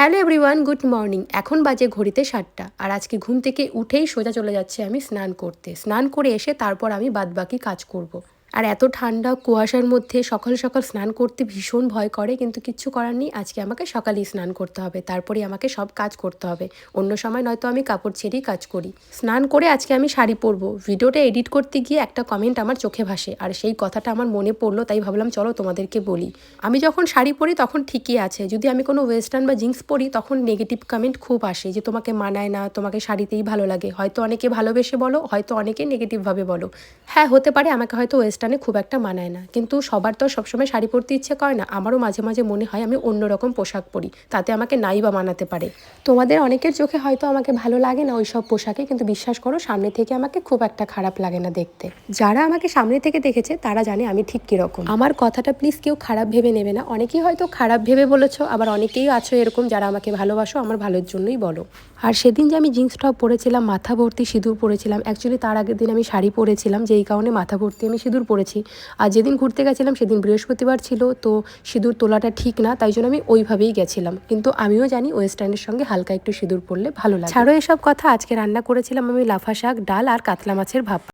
Hello everyone, good morning. এখন বাজে ঘড়িতে 7টা। আর আজকে ঘুম থেকে উঠেই সোজা চলে যাচ্ছে আমি স্নান করতে। স্নান করে এসে তারপর আমি বাদবাকি কাজ করব। আর এত ঠান্ডা কুয়াশার মধ্যে সকাল সকাল স্নান করতে ভীষণ ভয় করে, কিন্তু কিচ্ছু করার নেই। আজকে আমাকে সকালেই স্নান করতে হবে, তারপরে আমাকে সব কাজ করতে হবে। অন্য সময় নয়তো আমি কাপড় ছেড়েই কাজ করি। স্নান করে আজকে আমি শাড়ি পরবো। ভিডিওটা এডিট করতে গিয়ে একটা কমেন্ট আমার চোখে ভাসে, আর সেই কথাটা আমার মনে পড়লো, তাই ভাবলাম চলো তোমাদেরকে বলি। আমি যখন শাড়ি পরি তখন ঠিকই আছে, যদি আমি কোনো ওয়েস্টার্ন বা জিন্স পরি তখন নেগেটিভ কমেন্ট খুব আসে যে তোমাকে মানায় না, তোমাকে শাড়িতেই ভালো লাগে। হয়তো অনেকে ভালোবেসে বলো, হয়তো অনেকে নেগেটিভভাবে বলো। হ্যাঁ, হতে পারে আমাকে হয়তো ওয়েস্টার্নে খুব একটা মানায় না, কিন্তু সবার তো সবসময় শাড়ি পরতে ইচ্ছে করে না। আমারও মাঝে মাঝে মনে হয় আমি অন্যরকম পোশাক পরি, তাতে আমাকে নাই বা মানাতে পারে। তোমাদের অনেকের চোখে হয়তো আমাকে ভালো লাগে না ওই সব পোশাকে, কিন্তু বিশ্বাস করো সামনে থেকে আমাকে খুব একটা খারাপ লাগে না দেখতে। যারা আমাকে সামনে থেকে দেখেছে তারা জানে আমি ঠিক কীরকম। আমার কথাটা প্লিজ কেউ খারাপ ভেবে নেবে না। অনেকেই হয়তো খারাপ ভেবে বলেছো, আবার অনেকেই আছো এরকম যারা আমাকে ভালোবাসো, আমার ভালোর জন্যই বলো। আর সেদিন যে আমি জিন্স টপ পরেছিলাম, মাথা ভর্তি সিঁদুর পরেছিলাম, অ্যাকচুয়ালি তার আগের দিন আমি শাড়ি পরেছিলাম, যেই কারণে মাথা ভর্তি আমি সিঁদুর পরেছি। আর যেদিন ঘুরতে গেছিলাম সেদিন বৃহস্পতিবার ছিল, তো সিঁদুর তোলাটা ঠিক না, তাই জন্য আমি ওইভাবেই গেছিলাম। কিন্তু আমিও জানি ওয়েস্টার্নের সঙ্গে হালকা একটু সিঁদুর পরলে ভালো লাগে। ছাড়ো এসব কথা। আজকে রান্না করেছিলাম আমি লাফা শাক, ডাল আর কাতলা মাছের ভাপা।